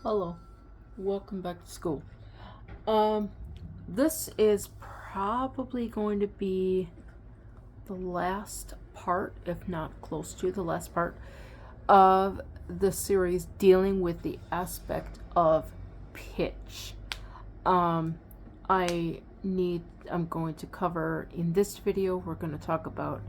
Hello, welcome back to school. Um, this is probably going to be the last part, if not close to the last part, of the series dealing with the aspect of pitch. Um, I'm going to cover in this video, we're going to talk about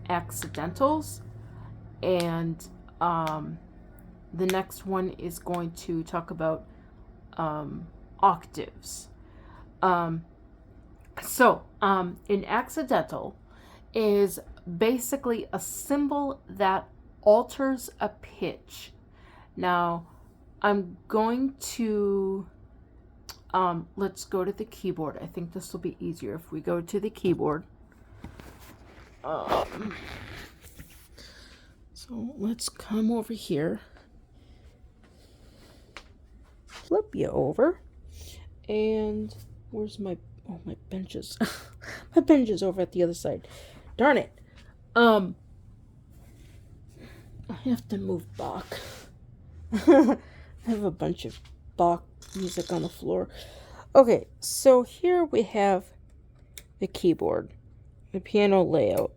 accidentals, and um, the next one is going to talk about um, octaves. Um, an accidental is basically a symbol that alters a pitch. Now, I'm going to let's go to the keyboard. I think this will be easier if we go to the keyboard. Um, so let's come over here, flip you over, and where's my benches? My bench is over at the other side. Darn it. I have to move Bach. I have a bunch of Bach music on the floor. Okay, so here we have the keyboard, the piano layout.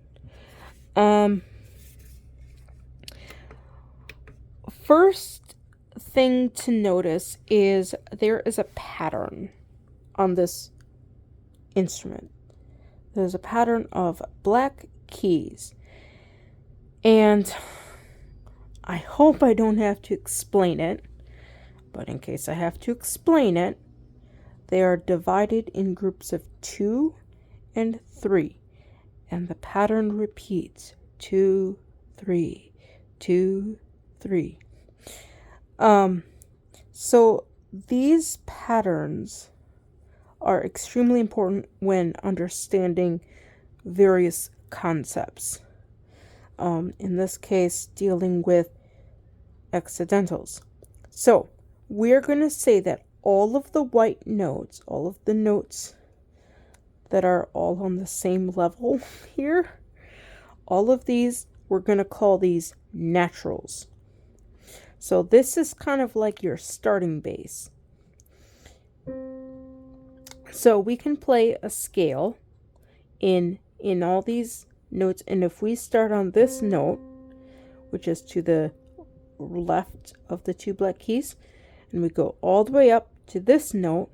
First thing to notice is there is a pattern on this instrument. There's a pattern of black keys. And I hope I don't have to explain it, but in case I have to explain it, they are divided in groups of 2 and 3, and the pattern repeats 2, 3, 2, 3. So these patterns are extremely important when understanding various concepts. In this case, dealing with accidentals. So we're going to say that all of the white notes, all of the notes that are all on the same level here, all of these, we're going to call these naturals. So this is kind of like your starting base. So we can play a scale in all these notes, and if we start on this note, which is to the left of the 2 black keys, and we go all the way up to this note,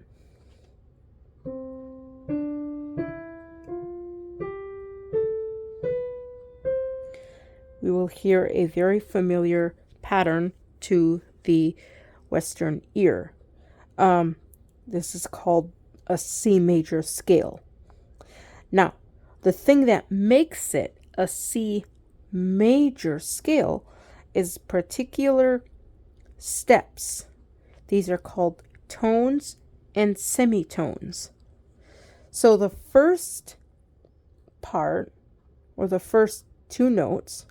we will hear a very familiar pattern to the Western ear. This is called a C major scale. Now, the thing that makes it a C major scale is particular steps. These are called tones and semitones. So the first part, or the first 2 notes,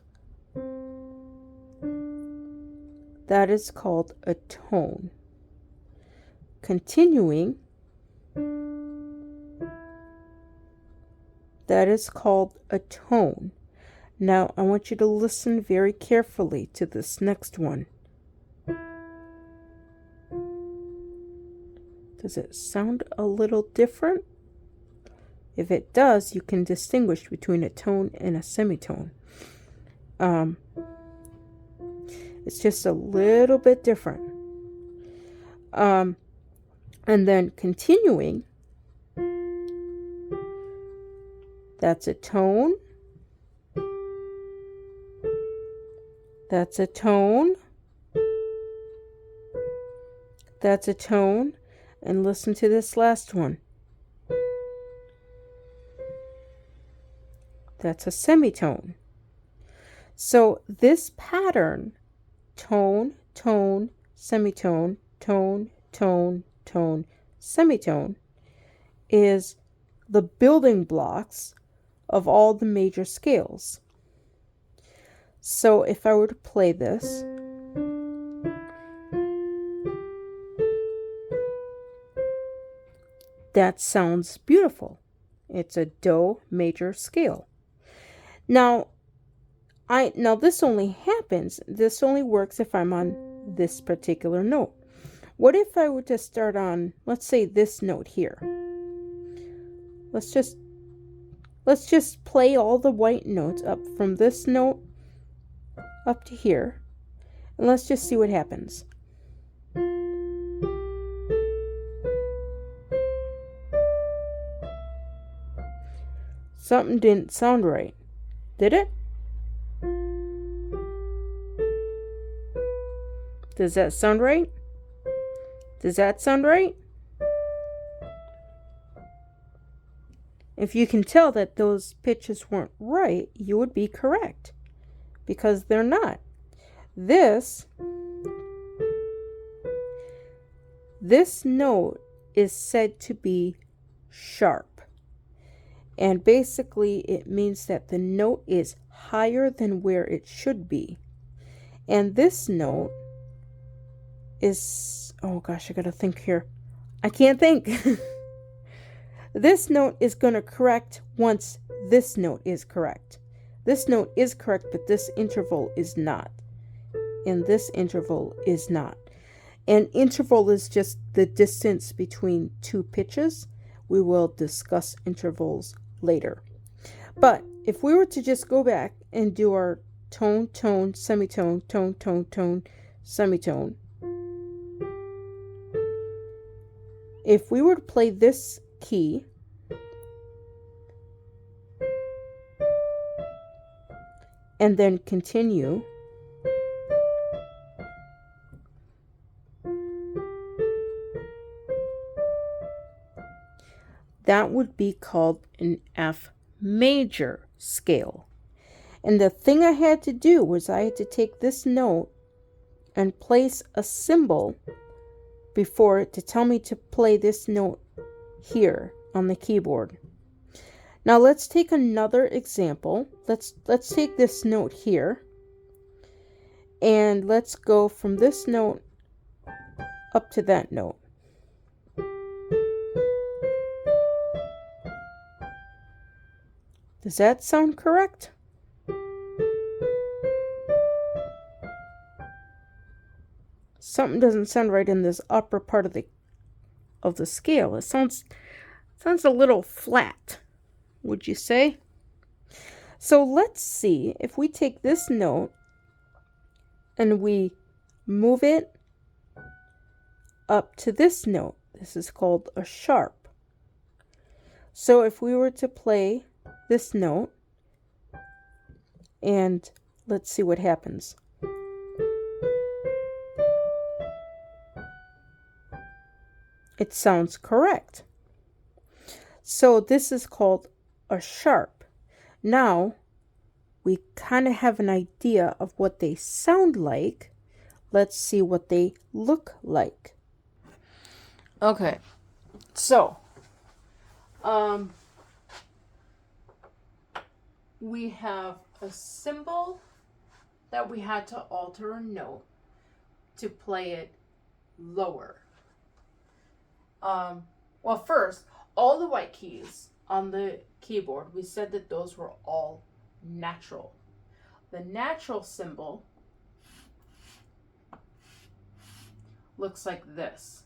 that is called a tone. Continuing, that is called a tone. Now I want you to listen very carefully to this next one. Does it sound a little different? If it does, you can distinguish between a tone and a semitone. It's just a little bit different. And then continuing, that's a tone. That's a tone. That's a tone. And listen to this last one. That's a semitone. So this pattern, tone, tone, semitone, tone, tone, tone, semitone, is the building blocks of all the major scales. So if I were to play this, that sounds beautiful. It's a Do major scale. Now this only works if I'm on this particular note. What if I were to start on, let's say, this note here? Let's just play all the white notes up from this note up to here. And let's just see what happens. Something didn't sound right, did it? Does that sound right? Does that sound right? If you can tell that those pitches weren't right, you would be correct, because they're not. This note is said to be sharp. And basically it means that the note is higher than where it should be. And this note is, oh gosh, I gotta think here. I can't think. This note is going to correct once this note is correct. This note is correct, but this interval is not. And this interval is not. And interval is just the distance between two pitches. We will discuss intervals later. But if we were to just go back and do our tone, tone, semitone, tone, tone, tone, semitone. If we were to play this key and then continue, that would be called an F major scale. And the thing I had to do was I had to take this note and place a symbol before it to tell me to play this note here on the keyboard. Now let's take another example. Let's take this note here and let's go from this note up to that note. Does that sound correct? Something doesn't sound right in this upper part of the scale. It sounds a little flat, would you say? So let's see if we take this note and we move it up to this note. This is called a sharp. So if we were to play this note, and let's see what happens. It sounds correct. So this is called a sharp. Now we kind of have an idea of what they sound like. Let's see what they look like. Okay, so we have a symbol that we had to alter a note to play it lower. Well, first, all the white keys on the keyboard, we said that those were all natural. The natural symbol looks like this.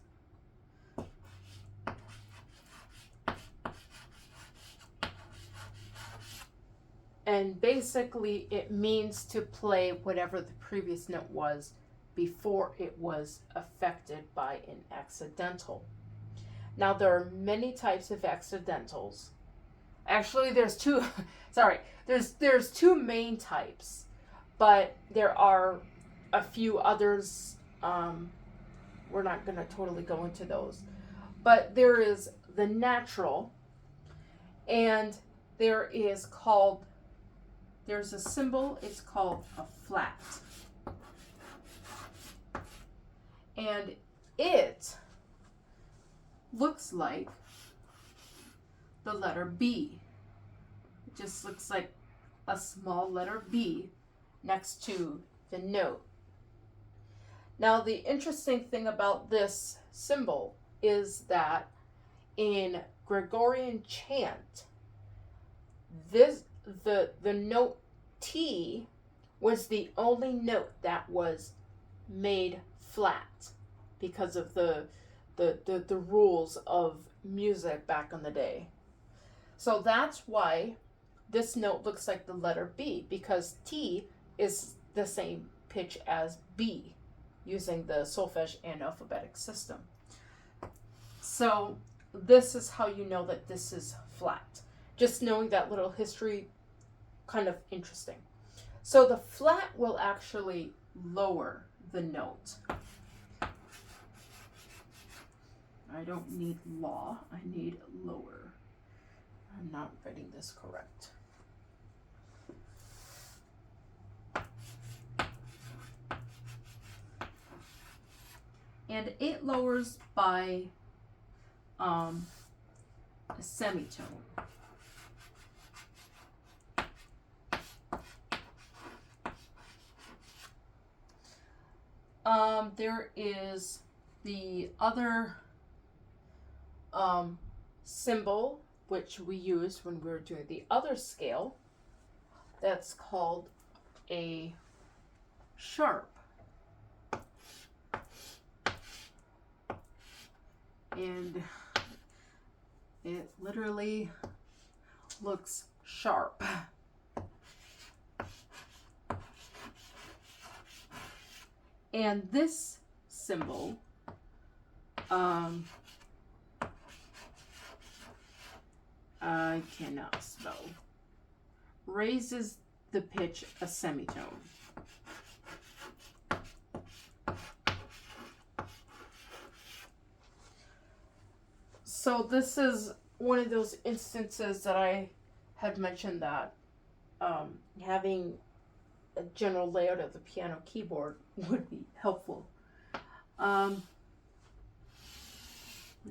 And basically it means to play whatever the previous note was before it was affected by an accidental. Now there are many types of accidentals. Actually, there's two there's two main types, but there are a few others. We're not going to totally go into those. But there is the natural, and there's a symbol, it's called a flat. And it looks like the letter B. It just looks like a small letter B next to the note. Now the interesting thing about this symbol is that in Gregorian chant, the note T was the only note that was made flat. because of the rules of music back in the day. So that's why this note looks like the letter B, because T is the same pitch as B using the solfege and alphabetic system. So this is how you know that this is flat. Just knowing that little history, kind of interesting. So the flat will actually lower the note. I don't need law, I need lower. I'm not writing this correct. And it lowers by a semitone. There is the other symbol which we use when we're doing the other scale. That's called a sharp. And it literally looks sharp. And this symbol I cannot spell, raises the pitch a semitone. So this is one of those instances that I had mentioned that having a general layout of the piano keyboard would be helpful. We're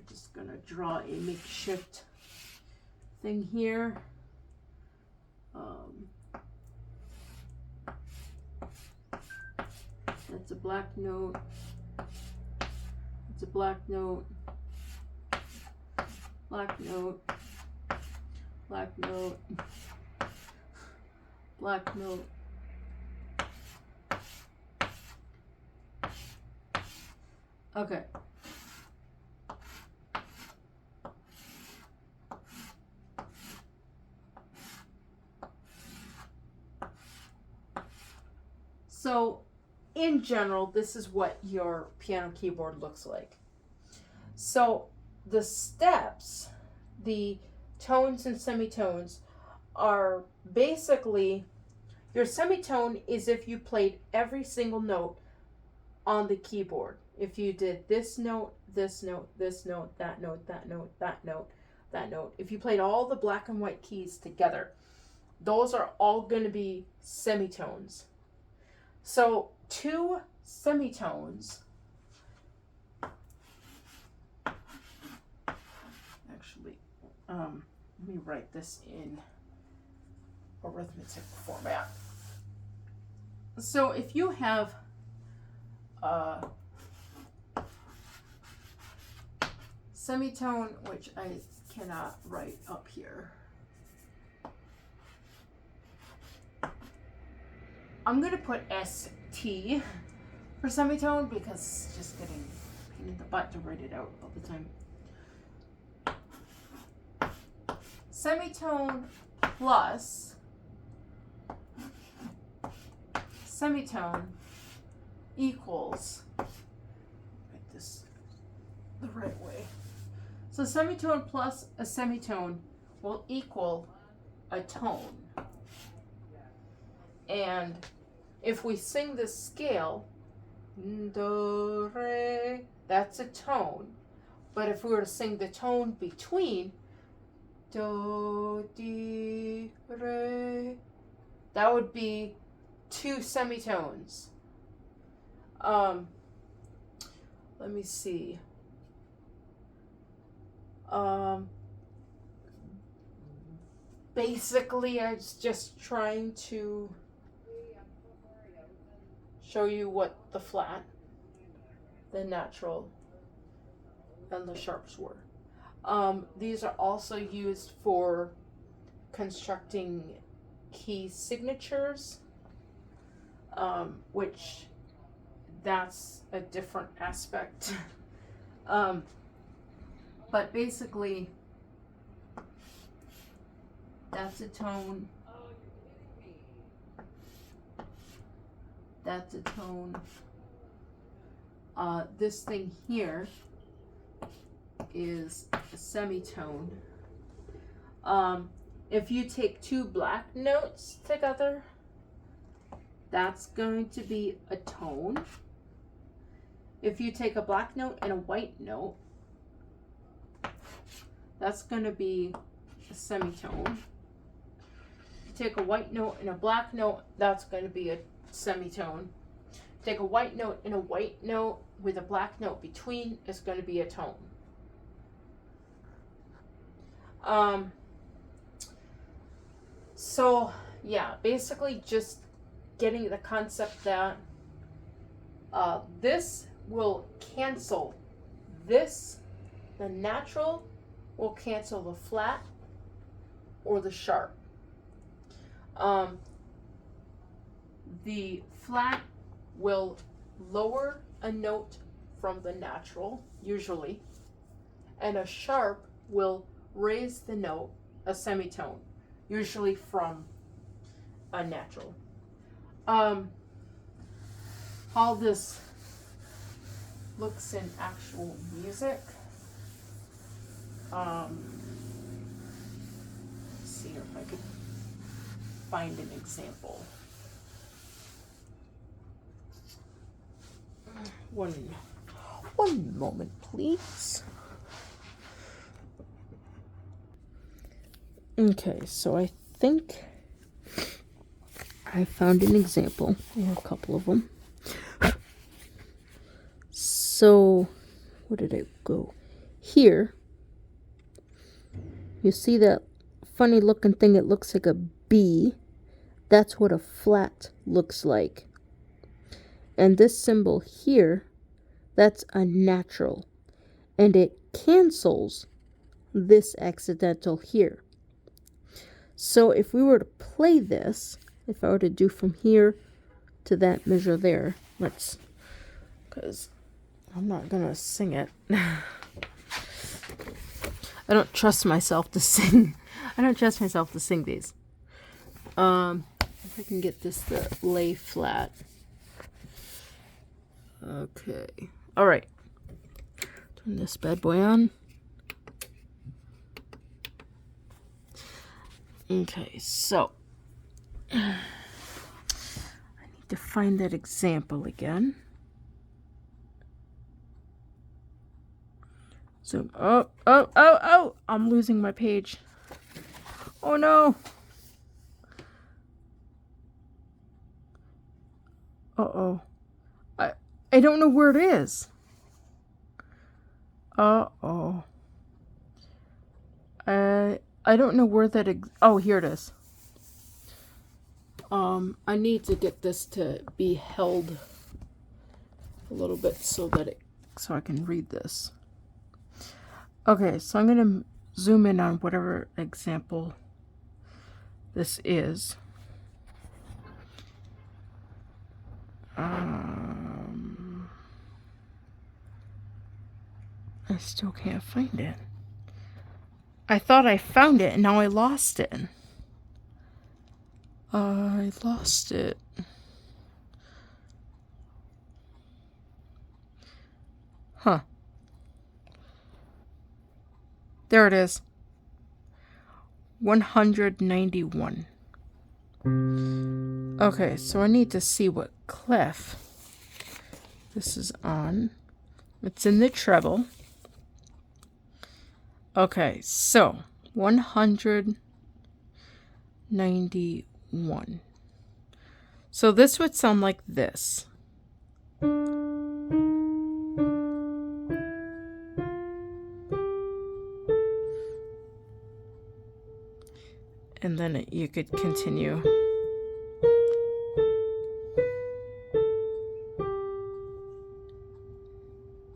just gonna draw a makeshift thing here. That's a black note. It's a black note. Black note. Black note. Black note. Okay. So, in general, this is what your piano keyboard looks like. So, the steps, the tones and semitones, are basically, your semitone is if you played every single note on the keyboard. If you did this note, this note, this note, that note, that note, that note, that note. If you played all the black and white keys together, those are all going to be semitones. So 2 semitones, actually, let me write this in arithmetic format. So if you have semitone, which I cannot write up here, I'm going to put ST for semitone because it's just getting a pain in the butt to write it out all the time. Semitone plus semitone equals, write this the right way. So semitone plus a semitone will equal a tone. And if we sing this scale, do, re, that's a tone. But if we were to sing the tone between do, di, re, that would be 2 semitones. Let me see. Basically, I was just trying to show you what the flat, the natural, and the sharps were. These are also used for constructing key signatures, which that's a different aspect. But basically, that's a tone. That's a tone. This thing here is a semitone. If you take two black notes together, that's going to be a tone. If you take a black note and a white note, that's going to be a semitone. If you take a white note and a black note, that's going to be a semitone. Take a white note and a white note with a black note between, is going to be a tone. So yeah, basically just getting the concept that this will cancel this, the natural will cancel the flat or the sharp. The flat will lower a note from the natural, usually, and a sharp will raise the note, a semitone, usually from a natural. How this looks in actual music. Let's see if I could find an example. One moment, please. Okay, so I think I found an example. I have a couple of them. So, where did I go? Here, you see that funny looking thing? It looks like a B. That's what a flat looks like. And this symbol here, that's a natural. And it cancels this accidental here. So if we were to play this, if I were to do from here to that measure there, because I'm not going to sing it. I don't trust myself to sing. I don't trust myself to sing these. If I can get this to lay flat. Okay. All right. Turn this bad boy on. Okay, so I need to find that example again. Zoom. Oh, I'm losing my page. Oh no. Uh-oh. I don't know where it is. Uh-oh. I don't know where that oh, here it is. I need to get this to be held a little bit so I can read this. Okay, so I'm going to zoom in on whatever example this is. I still can't find it. I thought I found it and now I lost it. I lost it. Huh. There it is. 191. Okay, so I need to see what clef this is on. It's in the treble. Okay, so 191. So this would sound like this. And then you could continue.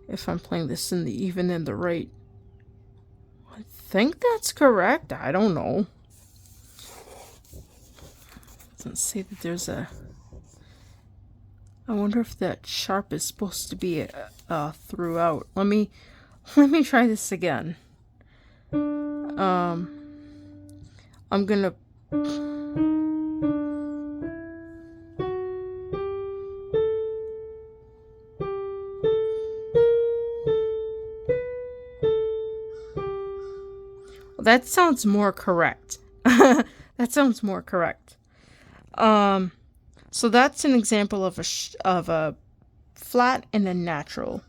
If I'm playing this in the even and the right. I think that's correct. I don't know. Doesn't say that there's a I wonder if that sharp is supposed to be throughout. Let me try this again. I'm gonna that sounds more correct. That sounds more correct. So that's an example of a flat and a natural.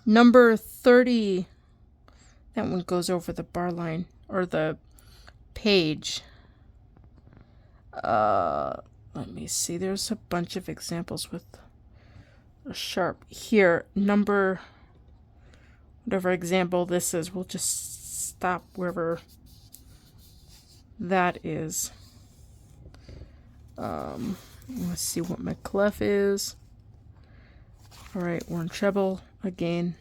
Number 30, that one goes over the bar line or the page. Let me see. There's a bunch of examples with a sharp here. Number whatever example this is, we'll just stop wherever that is. Let's see what my clef is. All right, we're in treble again.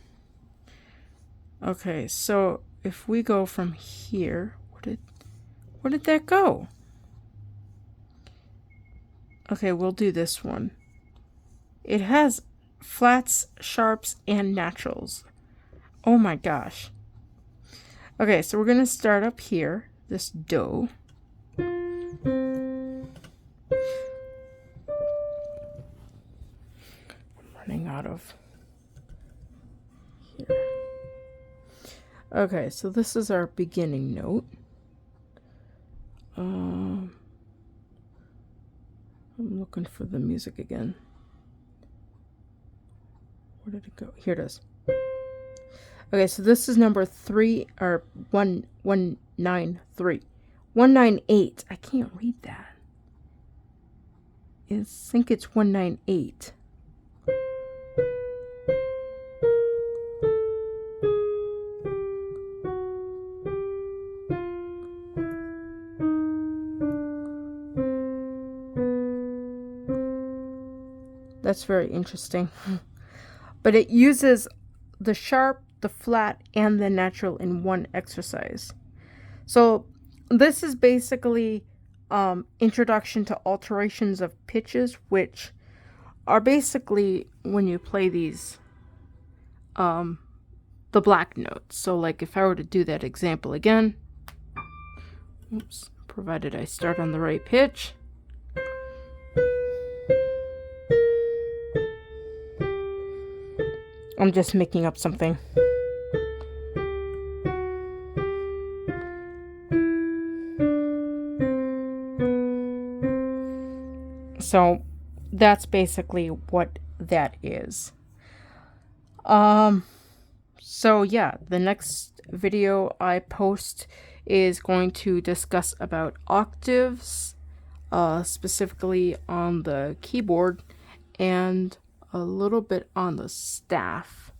Okay, so if we go from here, where did that go? Okay, we'll do this one. It has flats, sharps, and naturals. Oh my gosh. Okay, so we're gonna start up here, this do. Running out of here. Okay, so this is our beginning note. I'm looking for the music again. Where did it go? Here it is. Okay, so this is number 3 or 193. 198. I can't read that. I think it's 198. That's very interesting. But it uses the sharp, the flat, and the natural in one exercise. So this is basically introduction to alterations of pitches, which are basically when you play these the black notes. So like if I were to do that example again, oops, provided I start on the right pitch. I'm just making up something. So that's basically what that is. So yeah, the next video I post is going to discuss about octaves, specifically on the keyboard, and a little bit on the staff.